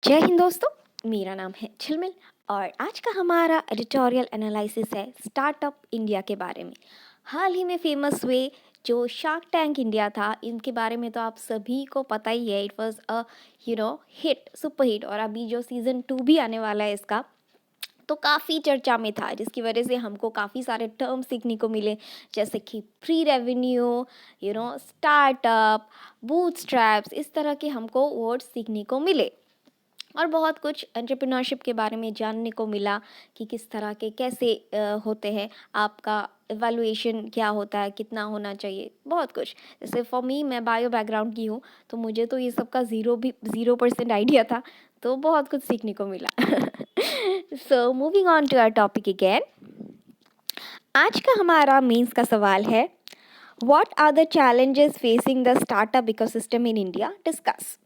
जय हिंद दोस्तों, मेरा नाम है झिलमिल और आज का हमारा एडिटोरियल एनालिसिस है स्टार्टअप इंडिया के बारे में। हाल ही में फेमस हुए जो शार्क टैंक इंडिया था, इनके बारे में तो आप सभी को पता ही है। It was a hit, super hit. और अभी जो सीज़न 2 भी आने वाला है इसका, तो काफ़ी चर्चा में था, जिसकी वजह से हमको काफ़ी सारे टर्म सीखने को मिले, जैसे कि प्री रेवेन्यू, स्टार्टअप, बूटस्ट्रैप्स, इस तरह के हमको वर्ड्स सीखने को मिले। और बहुत कुछ एंटरप्रेन्योरशिप के बारे में जानने को मिला कि किस तरह के कैसे होते हैं, आपका एवैल्यूएशन क्या होता है, कितना होना चाहिए, बहुत कुछ। जैसे फॉर मी, मैं बायो बैकग्राउंड की हूँ, तो मुझे तो ये सब का 0% आइडिया था, तो बहुत कुछ सीखने को मिला। So moving on to our topic again. आज का हमारा मेंस का सवाल है, what are the challenges facing the startup ecosystem in India? Discuss.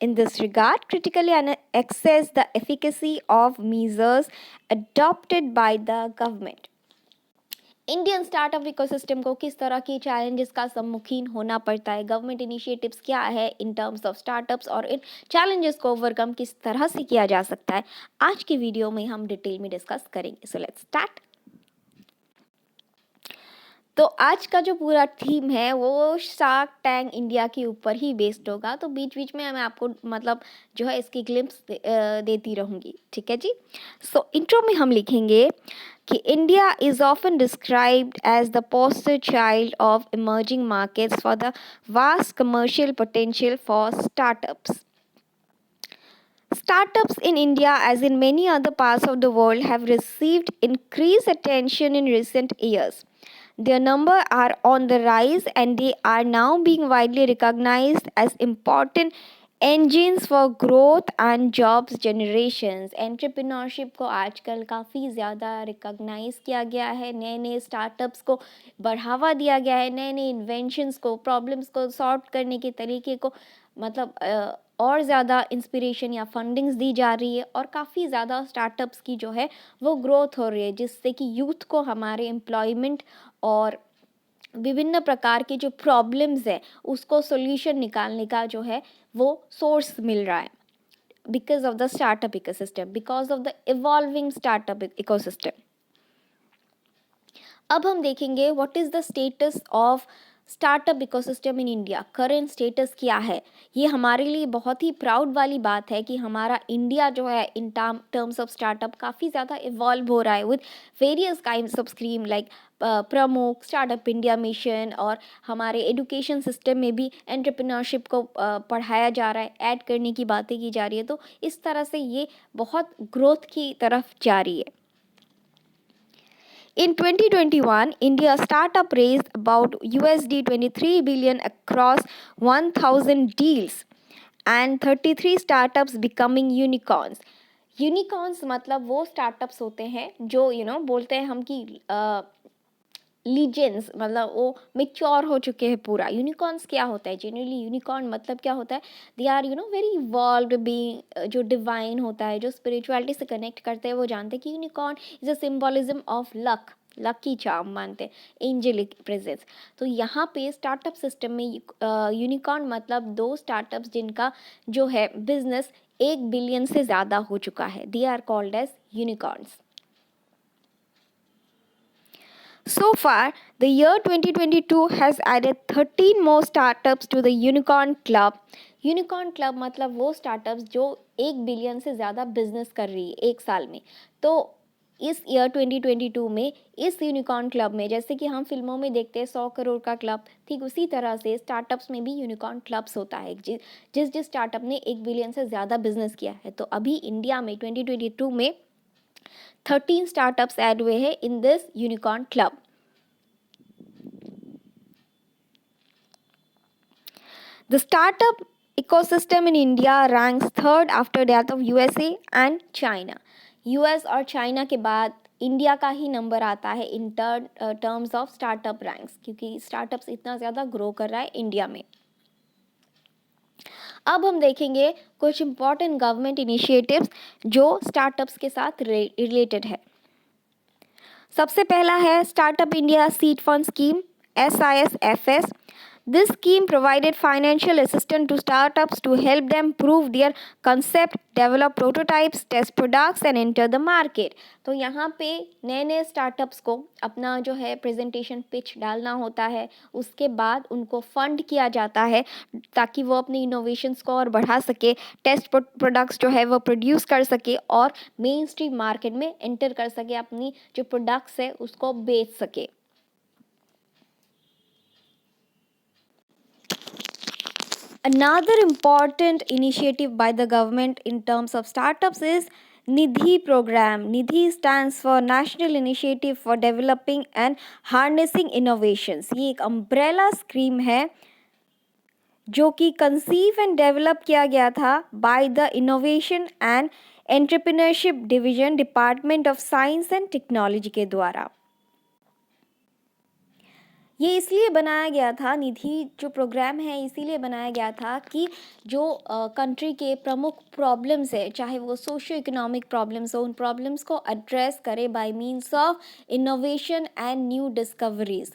In this regard, critically assess the efficacy of measures adopted by the government. Indian startup ecosystem को किस तरह की चैलेंजेस का सम्मुखीन होना पड़ता है, गवर्नमेंट इनिशिएटिव्स क्या है इन टर्म्स ऑफ स्टार्टअप्स, और इन चैलेंजेस को ओवरकम किस तरह से किया जा सकता है, आज की वीडियो में हम डिटेल में डिस्कस करेंगे। So let's start. तो आज का जो पूरा थीम है वो शार्क टैंक इंडिया के ऊपर ही बेस्ड होगा, तो बीच बीच में मैं आपको मतलब जो है इसकी ग्लिम्स देती रहूँगी, ठीक है जी। सो इंट्रो में हम लिखेंगे कि India is often described as the poster child of emerging markets for the vast commercial potential for startups. Startups in India, as in many other parts of the world, have received increased attention in recent years. Their number are on the rise and they are now being widely recognized as important engines for growth and jobs generations. Entrepreneurship को आजकल काफ़ी ज़्यादा recognise किया गया है, नए नए startups को बढ़ावा दिया गया है, नए नए इन्वेंशंस को, प्रॉब्लम्स को सॉल्व करने के तरीके को मतलब और ज़्यादा इंस्पिरेशन या फंडिंग्स दी जा रही है, और काफ़ी ज़्यादा स्टार्टअप्स की जो है वो ग्रोथ हो रही है, जिससे कि यूथ को हमारे एम्प्लॉयमेंट और विभिन्न प्रकार के जो प्रॉब्लम्स है उसको सोल्यूशन निकालने का जो है वो सोर्स मिल रहा है, because of the startup ecosystem, because of the evolving startup ecosystem. अब हम देखेंगे what is the status of startup ecosystem in India. Current status क्या है? ये हमारे लिए बहुत ही प्राउड वाली बात है कि हमारा इंडिया जो है इन टर्म्स ऑफ स्टार्टअप काफ़ी ज़्यादा इवॉल्व हो रहा है with various kinds of scheme like प्रमुख, स्टार्टअप इंडिया मिशन, और हमारे एजुकेशन सिस्टम में भी एंटरप्रेन्योरशिप को पढ़ाया जा रहा है, ऐड करने की बातें की जा रही है। तो इस तरह से ये बहुत ग्रोथ की तरफ जा रही है। In 2021, India startup raised about USD 23 billion across 1,000 deals and 33 startups becoming unicorns. Unicorns मतलब वो स्टार्टअप्स होते हैं जो बोलते हैं हम कि लीजेंड्स, मतलब वो मेच्योर हो चुके हैं पूरा। यूनिकॉर्न्स क्या होता है? जनरली यूनिकॉर्न मतलब क्या होता है? They are very evolved being, जो डिवाइन होता है, जो स्पिरिचुअलिटी से कनेक्ट करते हैं, वो जानते हैं कि unicorn is a symbolism of luck, lucky charm मानते हैं, एंजेलिक प्रेजेंस। तो यहाँ पे स्टार्टअप सिस्टम में यूनिकॉर्न मतलब दो स्टार्टअप्स जिनका जो है बिजनेस 1 बिलियन से ज़्यादा हो चुका है, they are called as unicorns. So far, the year 2022 has added 13 more startups to the Unicorn Club. Unicorn club मतलब वो स्टार्टअप्स जो 1 बिलियन से ज़्यादा बिजनेस कर रही है एक साल में। तो इस ईयर 2022 में इस यूनिकॉर्न क्लब में, जैसे कि हम फिल्मों में देखते हैं 100 करोड़ का क्लब, ठीक उसी तरह से स्टार्टअप्स में भी यूनिकॉर्न क्लब्स होता है, जिस स्टार्टअप ने 1 बिलियन से ज़्यादा बिजनेस किया है। तो अभी इंडिया में 2022 में 13 स्टार्टअप्स ऐड हुए हैं in this unicorn club. The startup ecosystem in India ranks third after that of USA and China. US और चाइना के बाद इंडिया का ही नंबर आता है in terms of startup ranks, क्योंकि स्टार्टअप्स इतना ज़्यादा ग्रो कर रहा है इंडिया में. अब हम देखेंगे कुछ इम्पॉर्टेंट गवर्नमेंट इनिशिएटिव्स जो स्टार्टअप्स के साथ रिलेटेड है. सबसे पहला है startup India seed fund scheme, SISFS. This scheme provided financial assistance to startups to help them prove their concept, develop prototypes, test products and enter the market. तो यहाँ पे नए नए स्टार्टअप्स को अपना जो है प्रेजेंटेशन पिच डालना होता है, उसके बाद उनको फंड किया जाता है ताकि वो अपने इनोवेशंस को और बढ़ा सके, टेस्ट प्रोडक्ट्स जो है वो प्रोड्यूस कर सके और मेन स्ट्रीम मार्केट में एंटर कर सके, अपनी जो प्रोडक्ट्स है उसको बेच सके. Another important initiative by the government in terms of startups is Nidhi program. Nidhi stands for National Initiative for Developing and Harnessing Innovations. ये एक umbrella scheme है जो कि कंसीव एंड डेवलप किया गया था by the innovation and entrepreneurship division, department of science and technology के द्वारा. ये इसलिए बनाया गया था, निधि जो प्रोग्राम है इसीलिए बनाया गया था कि जो कंट्री के प्रमुख प्रॉब्लम्स है, चाहे वो सोशियो इकोनॉमिक प्रॉब्लम्स हो, उन प्रॉब्लम्स को एड्रेस करे by means of innovation and new discoveries.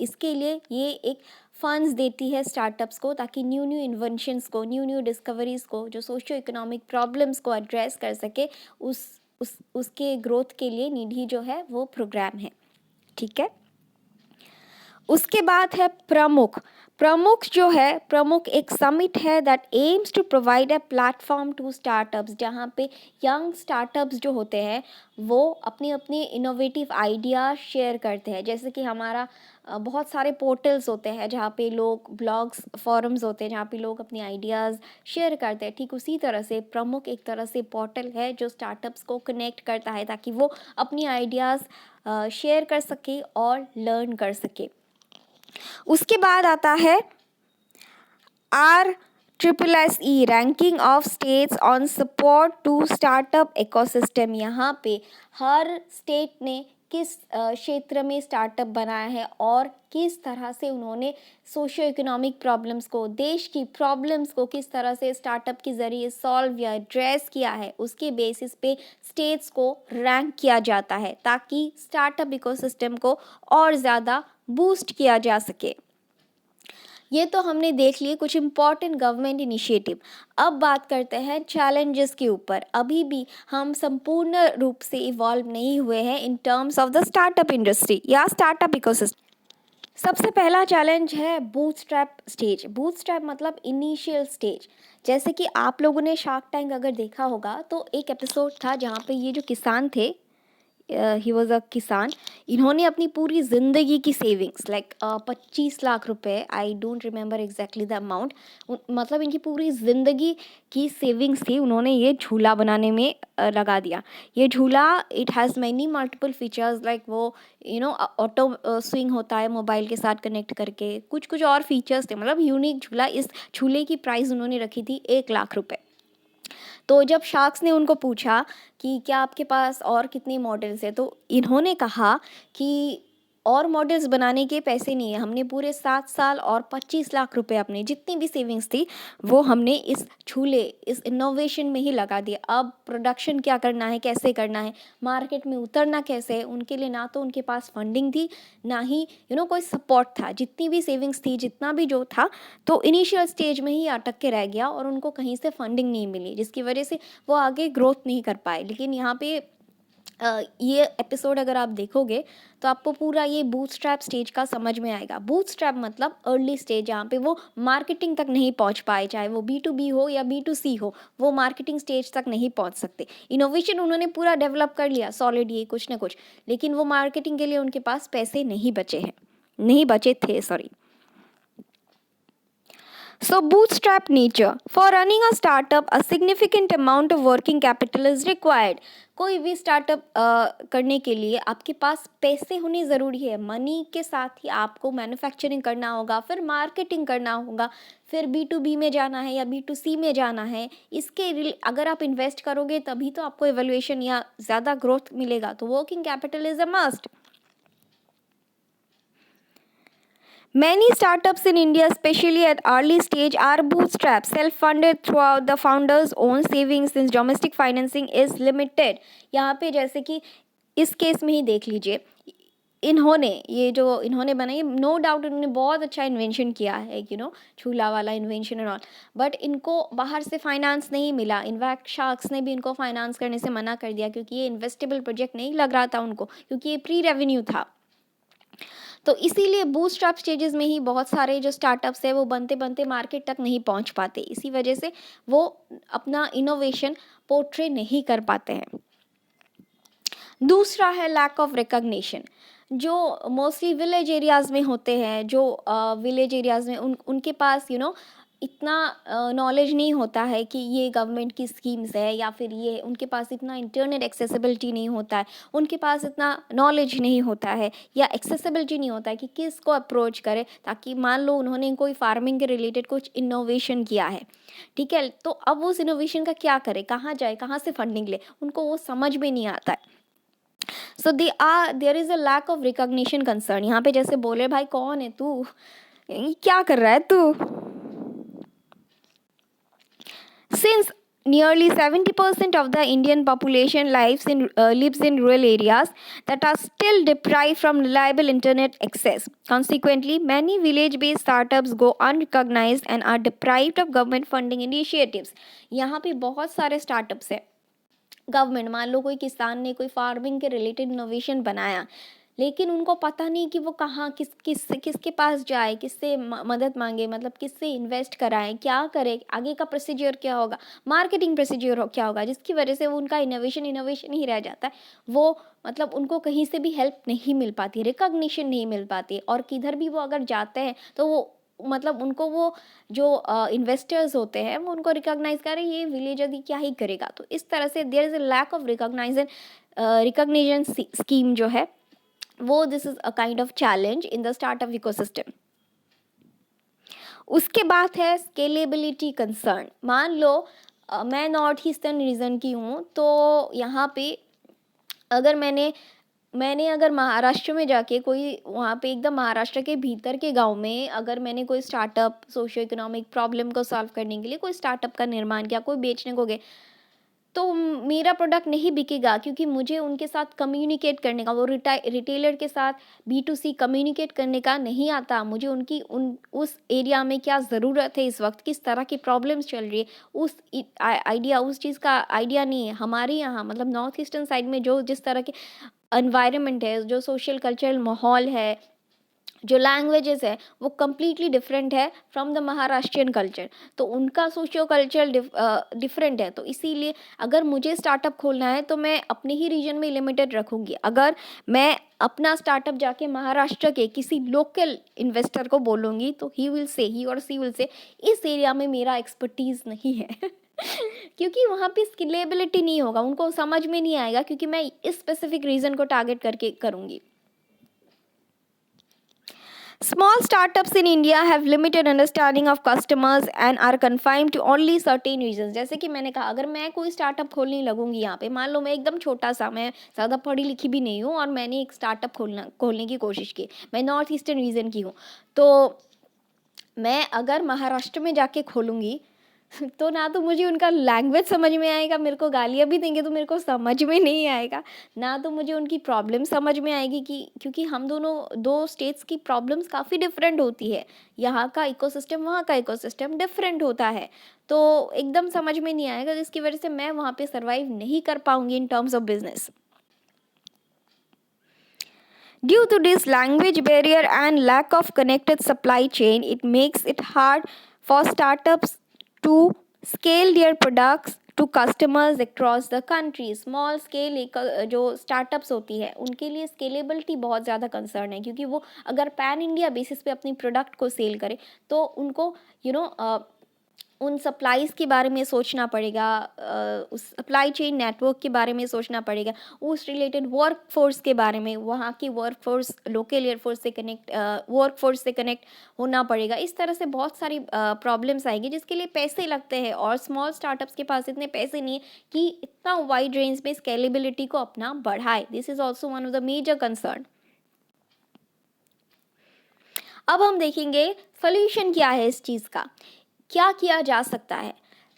इसके लिए ये एक फंड्स देती है स्टार्टअप्स को ताकि न्यू न्यू इन्वेंशंस को, न्यू न्यू डिस्कवरीज को, जो सोशियो इकोनॉमिक प्रॉब्लम्स को एड्रेस कर सके, उसके ग्रोथ के लिए निधि जो है वो प्रोग्राम है. ठीक है. उसके बाद है प्रमुख. प्रमुख जो है, प्रमुख एक समिट है that aims to provide a platform to startups, जहाँ पे यंग स्टार्टअप्स जो होते हैं वो अपने अपने इनोवेटिव आइडिया शेयर करते हैं. जैसे कि हमारा बहुत सारे पोर्टल्स होते हैं जहाँ पे लोग, ब्लॉग्स, फॉरम्स होते हैं जहाँ पे लोग अपने आइडियाज़ शेयर करते हैं. ठीक उसी तरह से प्रमुख एक तरह से पोर्टल है जो स्टार्टअप्स को कनेक्ट करता है ताकि वो अपनी आइडियाज़ शेयर कर सके और लर्न कर सके. उसके बाद आता है RSSE ranking of states on support to startup ecosystem. यहाँ पे हर स्टेट ने किस क्षेत्र में स्टार्टअप बनाया है और किस तरह से उन्होंने सोशियो इकोनॉमिक प्रॉब्लम्स को, देश की प्रॉब्लम्स को किस तरह से स्टार्टअप के ज़रिए सॉल्व या एड्रेस किया है, उसके बेसिस पे स्टेट्स को रैंक किया जाता है ताकि स्टार्टअप इकोसिस्टम को और ज़्यादा बूस्ट किया जा सके. ये तो हमने देख लिए कुछ इम्पॉर्टेंट गवर्नमेंट इनिशिएटिव. अब बात करते हैं चैलेंजेस के ऊपर. अभी भी हम संपूर्ण रूप से इवॉल्व नहीं हुए हैं in terms of the startup industry या स्टार्टअप इकोसिस्टम. सबसे पहला चैलेंज है बूटस्ट्रैप स्टेज. बूटस्ट्रैप मतलब इनिशियल स्टेज. जैसे कि आप लोगों ने शार्क टैंक अगर देखा होगा तो एक एपिसोड था जहाँ पे ये जो किसान थे, ही वॉज अ किसान, इन्होंने अपनी पूरी ज़िंदगी की सेविंग्स लाइक 25 लाख रुपए, I don't remember exactly the amount, मतलब इनकी पूरी ज़िंदगी की सेविंग्स थी, उन्होंने ये झूला बनाने में लगा दिया. ये झूला it has many multiple features like वो ऑटो स्विंग होता है मोबाइल के साथ कनेक्ट करके, कुछ कुछ और फीचर्स थे, मतलब यूनिक झूला. इस झूले की प्राइस उन्होंने रखी थी 1 लाख रुपए. तो जब शार्क्स ने उनको पूछा कि क्या आपके पास और कितने मॉडल्स हैं, तो इन्होंने कहा कि और मॉडल्स बनाने के पैसे नहीं है, हमने पूरे 7 साल और 25 लाख रुपए अपनी जितनी भी सेविंग्स थी वो हमने इस झूले, इस इनोवेशन में ही लगा दिया. अब प्रोडक्शन क्या करना है, कैसे करना है, मार्केट में उतरना कैसे है, उनके लिए ना तो उनके पास फंडिंग थी, ना ही कोई सपोर्ट था. जितनी भी सेविंग्स थी, जितना भी जो था, तो इनिशियल स्टेज में ही अटक के रह गया और उनको कहीं से फंडिंग नहीं मिली, जिसकी वजह से वो आगे ग्रोथ नहीं कर पाए. लेकिन यहाँ पे ये एपिसोड अगर आप देखोगे तो आपको पूरा ये बूटस्ट्रैप स्टेज का समझ में आएगा. बूटस्ट्रैप मतलब अर्ली स्टेज, जहाँ पे वो मार्केटिंग तक नहीं पहुँच पाए, चाहे वो B2B हो या B2C हो, वो मार्केटिंग स्टेज तक नहीं पहुँच सकते. इनोवेशन उन्होंने पूरा डेवलप कर लिया, सॉलिड ये कुछ ना कुछ, लेकिन वो मार्केटिंग के लिए उनके पास पैसे नहीं बचे थे, sorry. So bootstrap nature. For running a startup, a significant amount of working capital is required. कोई भी स्टार्टअप करने के लिए आपके पास पैसे होने ज़रूरी है. मनी के साथ ही आपको मैन्युफैक्चरिंग करना होगा, फिर मार्केटिंग करना होगा, फिर B2B में जाना है या B2C में जाना है. अगर आप इन्वेस्ट करोगे तभी तो आपको एवैल्यूएशन या ज़्यादा ग्रोथ मिलेगा. तो working capital is a must. Many startups in India, especially at early stage, are bootstrapped, self-funded throughout the founder's own savings since domestic financing is limited. यहाँ पे जैसे कि इस केस में ही देख लीजिए, इन्होंने ये जो इन्होंने बनाई, नो डाउट इन्होंने बहुत अच्छा इन्वेंशन किया है, झूला वाला इन्वेंशन एंड ऑल, बट इनको बाहर से फाइनेंस नहीं मिला। इनफैक्ट शार्क्स ने भी इनको फाइनेंस करने से मना कर दिया, क्योंकि ये इन्वेस्टेबल प्रोजेक्ट नहीं लग रहा था उनको, क्योंकि ये प्री रेवेन्यू था। तो इसीलिए बूटस्ट्रैप स्टेजेस में ही बहुत सारे जो स्टार्टअप्स है वो बनते बनते मार्केट तक नहीं पहुंच पाते, इसी वजह से वो अपना इनोवेशन पोर्ट्रे नहीं कर पाते हैं। दूसरा है लैक ऑफ रिकग्निशन। जो मोस्टली विलेज एरियाज़ में होते हैं, जो विलेज एरियाज़ में उनके पास इतना नॉलेज नहीं होता है कि ये गवर्नमेंट की स्कीम्स है, या फिर ये उनके पास इतना इंटरनेट एक्सेसिबिलिटी नहीं होता है, उनके पास इतना नॉलेज नहीं होता है या एक्सेसिबिलिटी नहीं होता है कि किसको अप्रोच करें, ताकि मान लो उन्होंने कोई फार्मिंग के रिलेटेड कुछ इनोवेशन किया है, ठीक है, तो अब उस इनोवेशन का क्या करे, कहाँ जाए, कहाँ से फंडिंग ले, उनको वो समझ में नहीं आता है। So there is a lack of recognition concern. यहाँ पे जैसे बोले, भाई कौन है तू, ये क्या कर रहा है तू। Since nearly 70% of the Indian population lives in rural areas that are still deprived from reliable internet access. Consequently, many village-based startups go unrecognized and are deprived of government funding initiatives. यहाँ पे बहुत सारे startups हैं। Government, मान लो कोई किसान ने कोई फार्मिंग के रिलेटेड इनोवेशन बनाया, लेकिन उनको पता नहीं कि वो कहाँ किसके पास जाए, किससे मदद मांगे, मतलब किससे इन्वेस्ट कराए, क्या करे, आगे का प्रोसीजर क्या होगा, मार्केटिंग प्रोसीजर क्या होगा, जिसकी वजह से वो उनका इनोवेशन ही रह जाता है। वो मतलब उनको कहीं से भी हेल्प नहीं मिल पाती, रिकॉग्निशन नहीं मिल पाती, और किधर भी वो अगर जाते हैं तो वो मतलब उनको वो जो इन्वेस्टर्स होते हैं वो उनको रिकॉग्नाइज करें, ये विलेज यदि क्या ही करेगा। तो इस तरह से there is a lack of recognition scheme जो है वो, this is a kind of challenge in the startup ecosystem. उसके बाद है स्केलेबिलिटी कंसर्न। मान लो मैं नॉर्थ ईस्टर्न रीजन की हूँ, तो यहाँ पे अगर मैंने अगर महाराष्ट्र में जाके कोई वहाँ पे एकदम महाराष्ट्र के भीतर के गांव में अगर मैंने कोई स्टार्टअप सोशियो इकोनॉमिक प्रॉब्लम को सॉल्व करने के लिए कोई स्टार्टअप का निर्माण किया, कोई बेचने को गए, तो मेरा प्रोडक्ट नहीं बिकेगा, क्योंकि मुझे उनके साथ कम्युनिकेट करने का, वो रिटेलर के साथ B2C कम्युनिकेट करने का नहीं आता। मुझे उस एरिया में क्या ज़रूरत है, इस वक्त किस तरह की प्रॉब्लम्स चल रही है, उस चीज़ का आइडिया नहीं है। हमारे यहाँ मतलब नॉर्थ ईस्टर्न साइड में जो जिस तरह के एनवायरनमेंट है, जो सोशल कल्चरल माहौल है, जो लैंग्वेजेस है, वो कम्प्लीटली डिफरेंट है फ्रॉम द महाराष्ट्रियन कल्चर। तो उनका सोशियो कल्चरल डिफरेंट है। तो इसीलिए अगर मुझे स्टार्टअप खोलना है तो मैं अपने ही रीजन में लिमिटेड रखूँगी। अगर मैं अपना स्टार्टअप जाके महाराष्ट्र के किसी लोकल इन्वेस्टर को बोलूँगी तो ही और सी विल से इस एरिया में मेरा एक्सपर्टीज़ नहीं है क्योंकि वहाँ पे स्केलेबिलिटी नहीं होगा, उनको समझ में नहीं आएगा, क्योंकि मैं इस स्पेसिफिक रीजन को टारगेट करके करूँगी। Small startups in India have limited understanding of customers and are confined to only certain regions. जैसे कि मैंने कहा, अगर मैं कोई स्टार्टअप खोलने लगूंगी यहाँ पे, मान लो मैं एकदम छोटा सा, मैं ज़्यादा पढ़ी लिखी भी नहीं हूँ और मैंने एक स्टार्टअप खोलने की कोशिश की, मैं नॉर्थ ईस्टर्न रीजन की हूँ, तो मैं अगर महाराष्ट्र में जाके खोलूँगी तो ना तो मुझे उनका लैंग्वेज समझ में आएगा, मेरे को गालियाँ भी देंगे तो मेरे को समझ में नहीं आएगा, ना तो मुझे उनकी प्रॉब्लम समझ में आएगी, क्योंकि हम दो स्टेट्स की प्रॉब्लम्स काफ़ी डिफरेंट होती है। यहाँ का इकोसिस्टम, वहाँ का इकोसिस्टम डिफरेंट होता है, तो एकदम समझ में नहीं आएगा, जिसकी वजह से मैं वहाँ पे सर्वाइव नहीं कर पाऊँगी in terms of business. Due to this language barrier and lack of connected supply chain, it makes it hard for startups to scale their products to customers across the country. Small scale जो startups होती है उनके लिए scalability बहुत ज़्यादा concern है, क्योंकि वो अगर pan India basis पे अपनी product को sell करे तो उनको उन सप्लाईज़ के बारे में सोचना पड़ेगा, उस सप्लाई चेन नेटवर्क के बारे में सोचना पड़ेगा, उस रिलेटेड वर्क फोर्स के बारे में, वहाँ की work force local work force से कनेक्ट होना पड़ेगा। इस तरह से बहुत सारी प्रॉब्लम्स आएगी, जिसके लिए पैसे लगते हैं, और स्मॉल स्टार्टअप्स के पास इतने पैसे नहीं है कि इतना वाइड रेंज में स्केलेबिलिटी को अपना बढ़ाए। This is also one of the major concern. अब हम देखेंगे सोल्यूशन क्या है इस चीज़ का, क्या किया जा सकता है।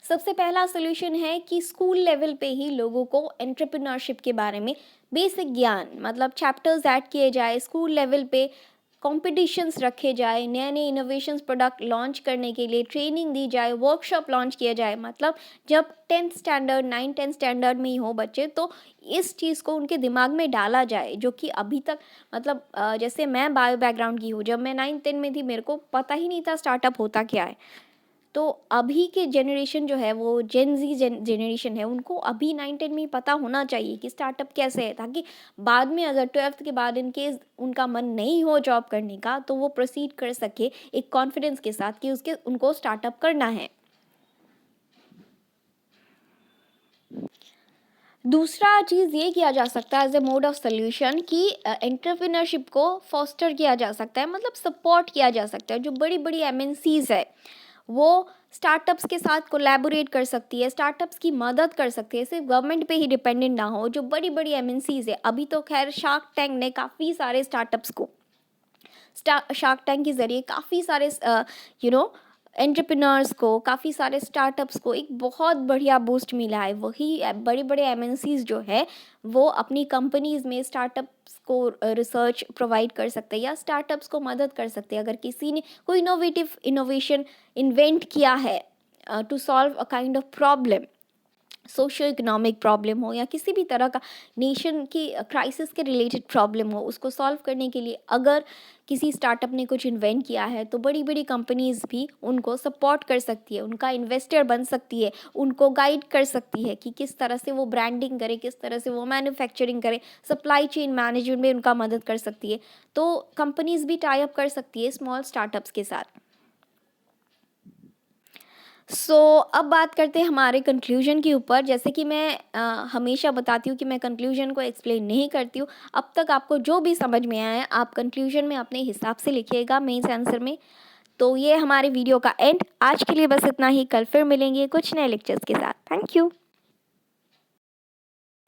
सबसे पहला सोल्यूशन है कि स्कूल लेवल पे ही लोगों को एंटरप्रेन्योरशिप के बारे में बेसिक ज्ञान, मतलब चैप्टर्स ऐड किए जाए, स्कूल लेवल पे कॉम्पिटिशन्स रखे जाए, नए नए इनोवेशंस प्रोडक्ट लॉन्च करने के लिए ट्रेनिंग दी जाए, वर्कशॉप लॉन्च किया जाए। मतलब जब 10th स्टैंडर्ड 9 10 स्टैंडर्ड में ही हो बच्चे, तो इस चीज़ को उनके दिमाग में डाला जाए, जो कि अभी तक मतलब जैसे मैं बायो बैकग्राउंड की हूँ, जब मैं 9 10 में थी मेरे को पता ही नहीं था स्टार्टअप होता क्या है। तो अभी के जनरेशन जो है वो जेन ज़ी जनरेशन है, उनको अभी 9 10 में ही पता होना चाहिए कि स्टार्टअप कैसे है, ताकि बाद में अगर 12th के बाद इन केस उनका मन नहीं हो जॉब करने का, तो वो प्रोसीड कर सके एक कॉन्फिडेंस के साथ कि उसके उनको स्टार्टअप करना है। दूसरा चीज़ ये किया जा सकता है as a mode of solution कि एंटरप्रेन्योरशिप को फॉस्टर किया जा सकता है, मतलब सपोर्ट किया जा सकता है। जो बड़ी बड़ी एमएनसीज है वो स्टार्टअप्स के साथ कोलैबोरेट कर सकती है, स्टार्टअप्स की मदद कर सकती है, सिर्फ गवर्नमेंट पे ही डिपेंडेंट ना हो। जो बड़ी बड़ी एमएनसीज है, अभी तो खैर शार्क टैंक ने काफ़ी सारे स्टार्टअप्स को शार्क टैंक के ज़रिए काफ़ी सारे यू नो एंटरप्रेन्योर्स को, काफ़ी सारे स्टार्टअप्स को एक बहुत बढ़िया बूस्ट मिला है। वही बड़े बड़े एमएनसीज जो है वो अपनी कंपनीज़ में स्टार्टअप्स को रिसर्च प्रोवाइड कर सकते हैं या स्टार्टअप्स को मदद कर सकते हैं। अगर किसी ने कोई इनोवेशन इन्वेंट किया है to solve a kind of problem, socio economic problem हो या किसी भी तरह का नेशन की क्राइसिस के रिलेटेड प्रॉब्लम हो, उसको सॉल्व करने के लिए अगर किसी स्टार्टअप ने कुछ इन्वेंट किया है, तो बड़ी बड़ी कंपनीज भी उनको सपोर्ट कर सकती है, उनका इन्वेस्टर बन सकती है, उनको गाइड कर सकती है कि किस तरह से वो ब्रांडिंग करे, किस तरह से वो मैन्युफैक्चरिंग करे, सप्लाई चेन मैनेजमेंट में उनका मदद कर सकती है। तो कंपनीज भी टाई अप कर सकती है स्मॉल स्टार्टअप्स के साथ। अब बात करते हैं हमारे कंक्लूजन के ऊपर। जैसे कि मैं हमेशा बताती हूँ कि मैं कंक्लूजन को एक्सप्लेन नहीं करती हूँ। अब तक आपको जो भी समझ में आया आप कंक्लूजन में अपने हिसाब से लिखिएगा मेंस आंसर में। तो ये हमारे वीडियो का एंड। आज के लिए बस इतना ही। कल फिर मिलेंगे कुछ नए लेक्चर्स के साथ। Thank you.